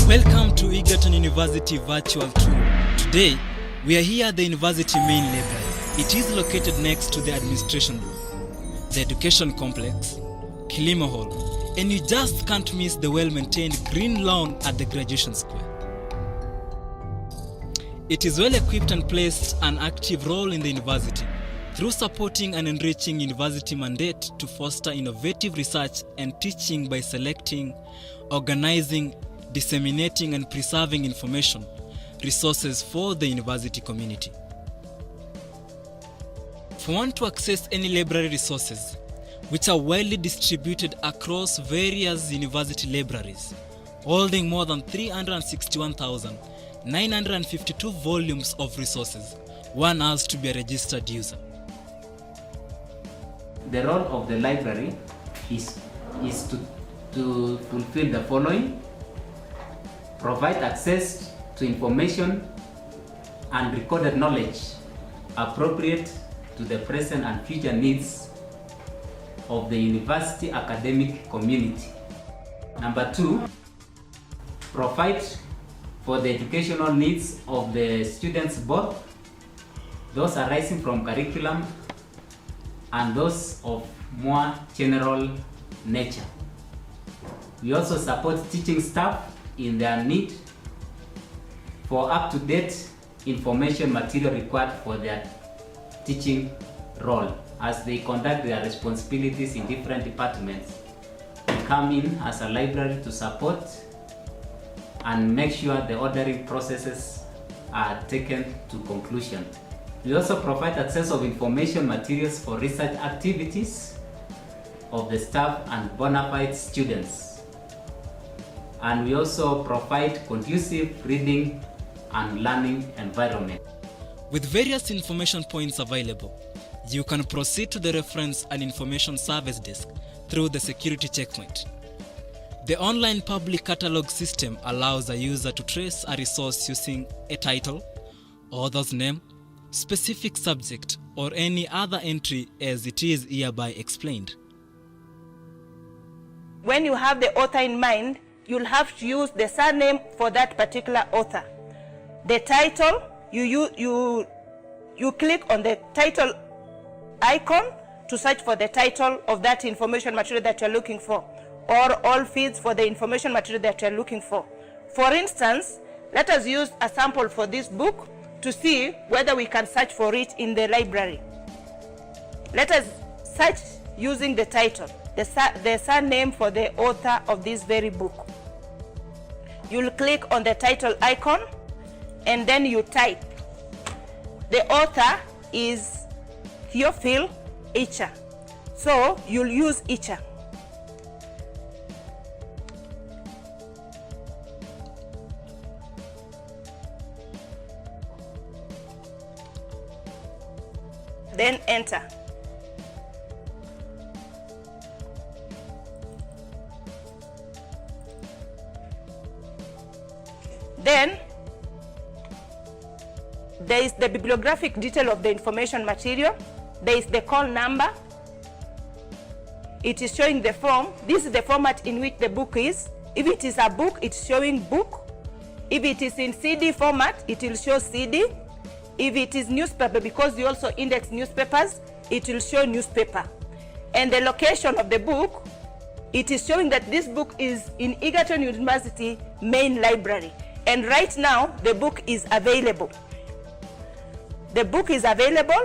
Welcome to Egerton University Virtual Tour. Today, we are here at the University Main Library. It is located next to the Administration Room, the Education Complex, Kilimo Hall, and you just can't miss the well-maintained green lawn at the Graduation Square. It is well equipped and plays an active role in the university through supporting and enriching university mandate to foster innovative research and teaching by selecting, organizing, disseminating and preserving information resources for the university community. If you want to access any library resources, which are widely distributed across various university libraries, holding more than 361,952 volumes of resources, one has to be a registered user. The role of the library is to fulfill the following: provide access to information and recorded knowledge appropriate to the present and future needs of the university academic community. Number 2, provide for the educational needs of the students, both those arising from curriculum and those of more general nature. We also support teaching staff in their need for up-to-date information material required for their teaching role as they conduct their responsibilities in different departments. We come in as a library to support and make sure the ordering processes are taken to conclusion. We also provide access of information materials for research activities of the staff and bona fide students. And we also provide conducive reading and learning environment. With various information points available, you can proceed to the reference and information service desk through the security checkpoint. The online public catalog system allows a user to trace a resource using a title, author's name, specific subject, or any other entry as it is hereby explained. When you have the author in mind, you'll have to use the surname for that particular author. The title, you click on the title icon to search for the title of that information material that you're looking for, or all feeds for the information material that you're looking for. For instance, let us use a sample for this book to see whether we can search for it in the library. Let us search using the title, the surname for the author of this very book. You'll click on the title icon and then you type. The author is Theophil Icha, so you'll use Icha. Then enter. Then there is the bibliographic detail of the information material. There is the call number. It is showing the form. This is the format in which the book is. If it is a book, it's showing book. If it is in CD format, it will show CD. If it is newspaper, because you also index newspapers, it will show newspaper. And the location of the book, it is showing that this book is in Egerton University Main Library. And right now, the book is available. The book is available.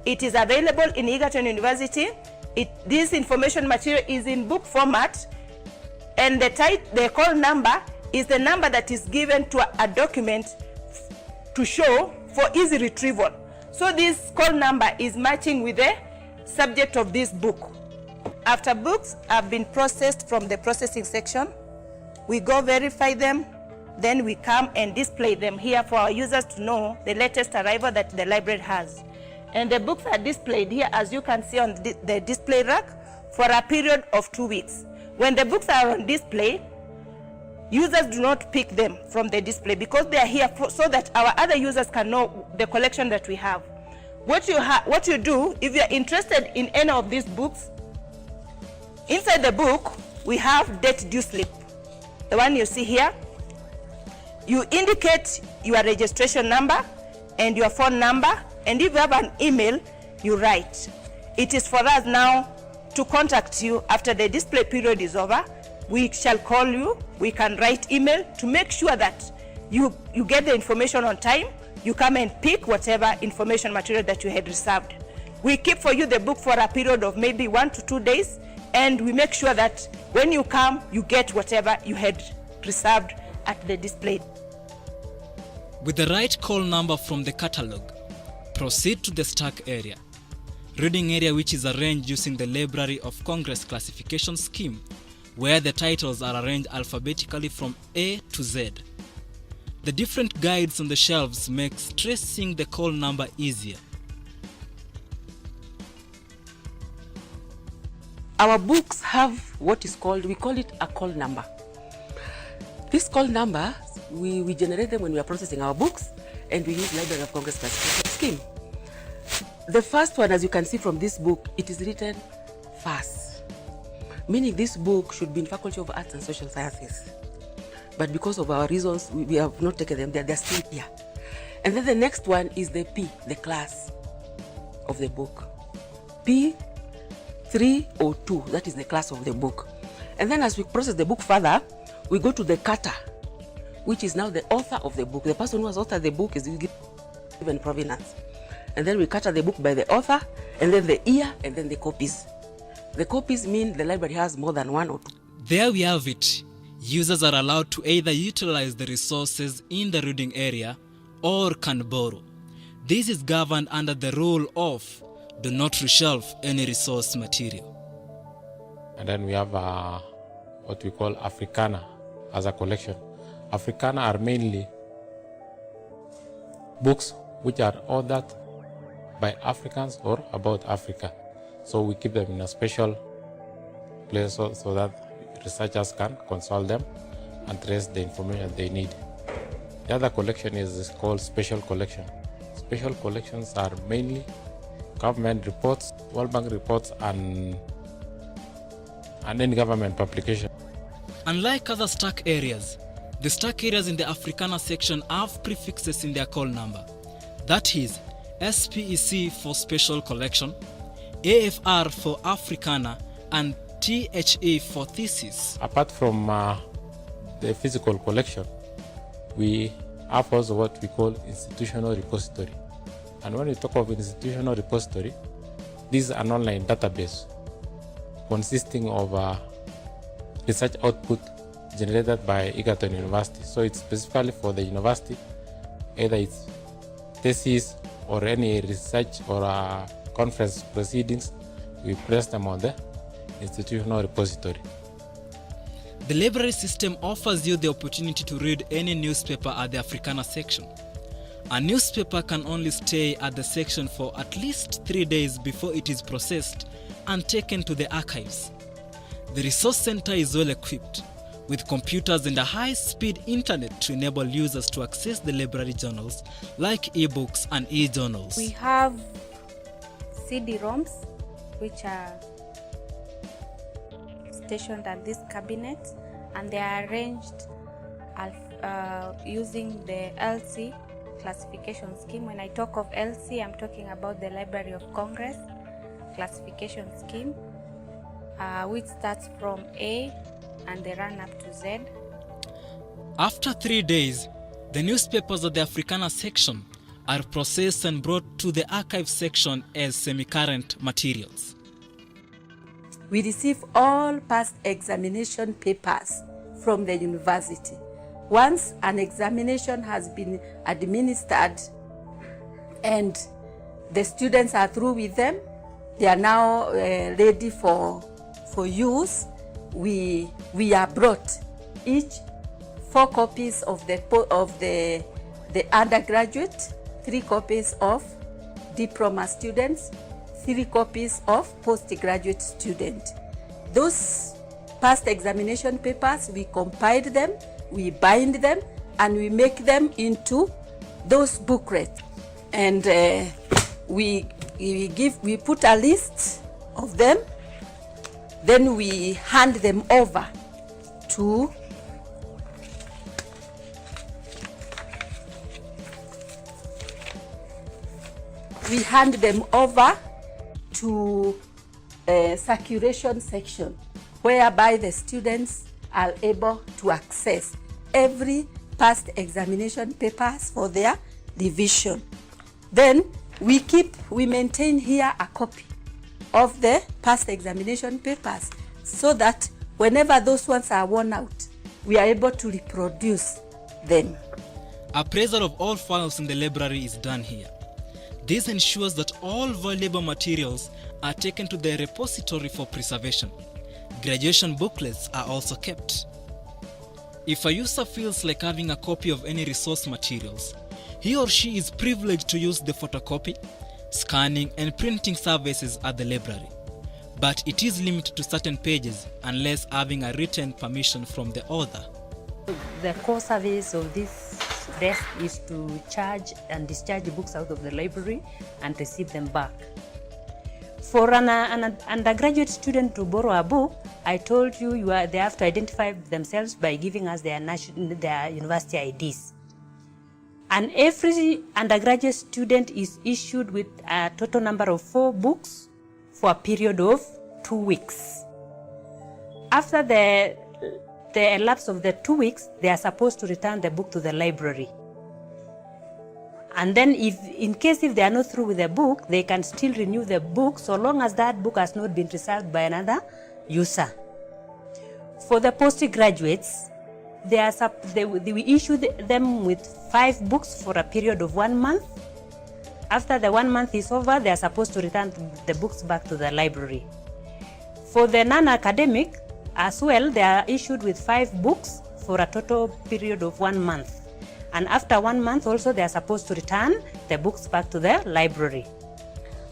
It is available in Egerton University. This information material is in book format. And the call number is the number that is given to a document to show for easy retrieval. So this call number is matching with the subject of this book. After books have been processed from the processing section, we go verify them. Then we come and display them here for our users to know the latest arrival that the library has. And the books are displayed here, as you can see on the display rack, for a period of 2 weeks. When the books are on display, users do not pick them from the display because they are here so that our other users can know the collection that we have. What you do, if you are interested in any of these books, inside the book, we have date due slip. The one you see here, You indicate your registration number and your phone number, and if you have an email, you write. It is for us now to contact you after the display period is over. We shall call you, we can write email to make sure that you get the information on time, you come and pick whatever information material that you had reserved. We keep for you the book for a period of maybe 1 to 2 days, and we make sure that when you come, you get whatever you had reserved at the display. With the right call number from the catalog, proceed to the stack area, reading area which is arranged using the Library of Congress classification scheme, where the titles are arranged alphabetically from A to Z. The different guides on the shelves makes tracing the call number easier. Our books have what is called, we call it a call number. This call number, we generate them when we are processing our books, and we use Library of Congress classification scheme. The first one, as you can see from this book, it is written first, meaning this book should be in Faculty of Arts and Social Sciences. But because of our reasons, we have not taken them, they're still here. And then the next one is the P, the class of the book. P302, that is the class of the book. And then as we process the book further, we go to the cutter, which is now the author of the book. The person who has authored the book is given provenance. And then we cutter the book by the author, and then the year, and then the copies. The copies mean the library has more than 1 or 2. There we have it. Users are allowed to either utilize the resources in the reading area or can borrow. This is governed under the rule of do not reshelve any resource material. And then we have what we call Africana as a collection. Africana are mainly books which are authored by Africans or about Africa. So we keep them in a special place so that researchers can consult them and trace the information they need. The other collection is called special collection. Special collections are mainly government reports, World Bank reports, and any government publication. Unlike other stack areas, the stack areas in the Africana section have prefixes in their call number. That is SPEC for special collection, AFR for Africana, and THE for thesis. Apart from the physical collection, we have also what we call institutional repository. And when we talk of institutional repository, this is an online database consisting of research output generated by Egerton University. So it's specifically for the university, either it's thesis or any research or conference proceedings, we place them on the institutional repository. The library system offers you the opportunity to read any newspaper at the Africana section. A newspaper can only stay at the section for at least 3 days before it is processed and taken to the archives. The resource center is well equipped with computers and a high-speed internet to enable users to access the library journals like ebooks and e-journals. We have CD-ROMs which are stationed at this cabinet, and they are arranged using the LC classification scheme. When I talk of LC, I'm talking about the Library of Congress classification scheme, which starts from A and they run up to Z. After 3 days, the newspapers of the Africana section are processed and brought to the archive section as semi-current materials. We receive all past examination papers from the university. Once an examination has been administered and the students are through with them, they are now ready for use. We are brought each 4 copies of the undergraduate, 3 copies of diploma students, 3 copies of postgraduate students. Those past examination papers, we compile them, we bind them, and we make them into those booklets. And we put a list of them, then we hand them over to we hand them over to a circulation section, whereby the students are able to access every past examination papers for their division. Then we maintain here a copy of the past examination papers, so that whenever those ones are worn out, we are able to reproduce them. Appraisal of all files in the library is done here. This ensures that all valuable materials are taken to the repository for preservation. Graduation booklets are also kept. If a user feels like having a copy of any resource materials, he or she is privileged to use the photocopy, scanning and printing services at the library. But it is limited to certain pages unless having a written permission from the author. The core service of this desk is to charge and discharge the books out of the library and receive them back. For an undergraduate student to borrow a book, I told you, they have to identify themselves by giving us their university IDs. And every undergraduate student is issued with a total number of 4 books for a period of 2 weeks. After the elapse of the 2 weeks, they are supposed to return the book to the library. And then in case they are not through with the book, they can still renew the book so long as that book has not been reserved by another user. For the postgraduates, we issue them with 5 books for a period of 1 month. After the 1 month is over, they are supposed to return the books back to the library. For the non-academic as well, they are issued with 5 books for a total period of 1 month. And after 1 month also, they are supposed to return the books back to the library.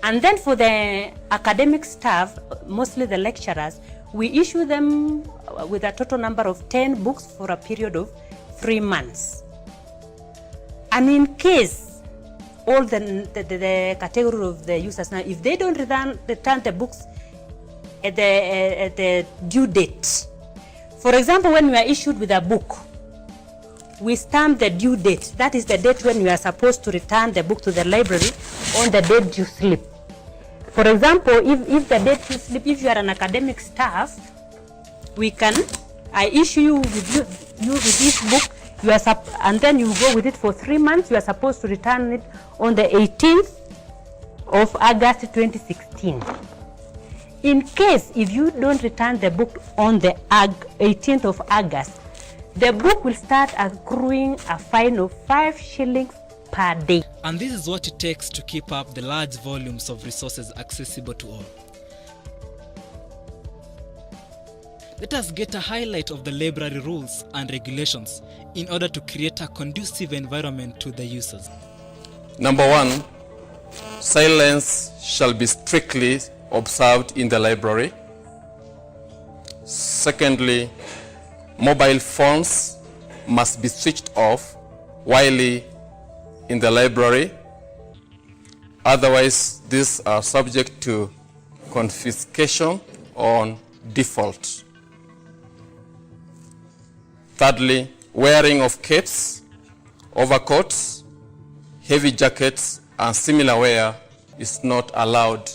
And then for the academic staff, mostly the lecturers, we issue them with a total number of 10 books for a period of 3 months. And in case all the category of the users, now if they don't return the books at the due date, for example, when we are issued with a book, we stamp the due date. That is the date when we are supposed to return the book to the library on the date due slip. For example, if the date due slip, if you are an academic staff, I issue you with this book, and then you go with it for 3 months. You are supposed to return it on the 18th of August 2016. In case if you don't return the book on the 18th of August, the book will start accruing a fine of 5 shillings per day. And this is what it takes to keep up the large volumes of resources accessible to all. Let us get a highlight of the library rules and regulations in order to create a conducive environment to the users. Number 1, silence shall be strictly observed in the library. Secondly, mobile phones must be switched off while in the library. Otherwise, these are subject to confiscation on default. Thirdly, wearing of capes, overcoats, heavy jackets, and similar wear is not allowed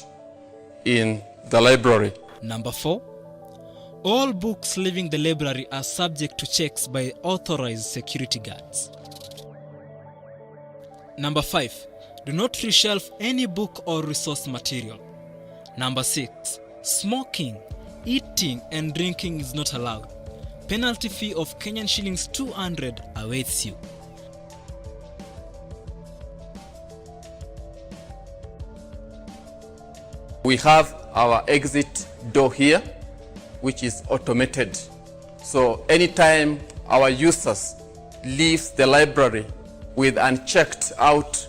in the library. Number 4, all books leaving the library are subject to checks by authorized security guards. Number 5, do not reshelf any book or resource material. Number 6, smoking, eating and drinking is not allowed. Penalty fee of Kenyan shillings 200 awaits you. We have our exit door here, which is automated. So anytime our users leave the library with unchecked out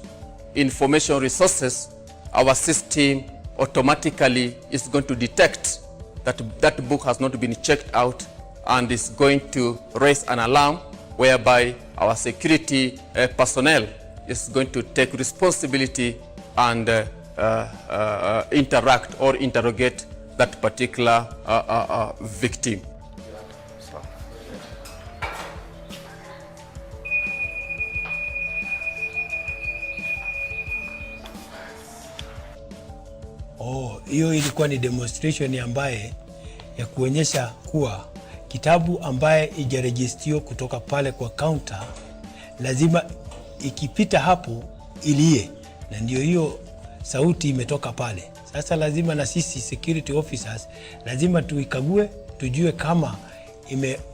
information resources, our system automatically is going to detect that that book has not been checked out and is going to raise an alarm whereby our security personnel is going to take responsibility and interact or interrogate that particular victim. Hiyo ilikuwa ni demonstration ambaye ya kuonyesha kuwa kitabu ambaye ijarejistiwa kutoka pale kwa counter lazima ikipita hapo ilie, na ndio hiyo sauti imetoka pale. Sasa lazima na sisi security officers lazima tuikague, tujue kama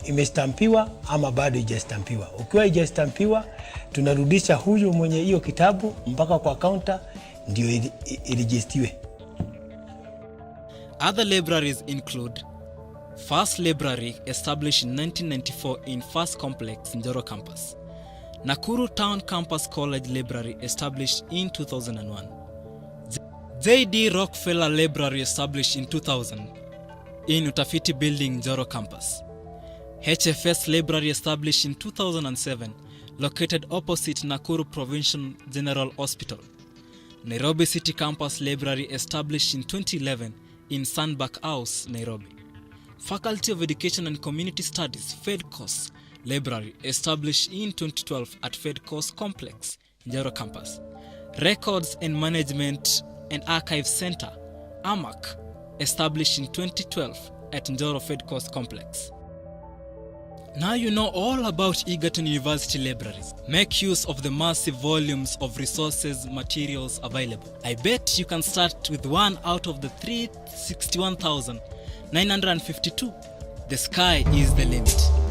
imestampiwa ama bado haijastampiwa. Ukiwa haijastampiwa, tunarudisha huyu mwenye hiyo kitabu mpaka kwa counter ndio irejistiwe. Other libraries include First Library, established in 1994 in First Complex, Njoro Campus. Nakuru Town Campus College Library, established in 2001. J.D. Rockefeller Library, established in 2000 in Utafiti Building, Njoro Campus. HFS Library, established in 2007, located opposite Nakuru Provincial General Hospital. Nairobi City Campus Library, established in 2011 in Sandbach House, Nairobi. Faculty of Education and Community Studies, FEDCOS Library, established in 2012 at FEDCOS Complex, Njoro Campus. Records and Management and Archive Center, AMAC, established in 2012 at Njoro FEDCOS Complex. Now you know all about Egerton University libraries. Make use of the massive volumes of resources, materials available. I bet you can start with one out of the 361,952. The sky is the limit.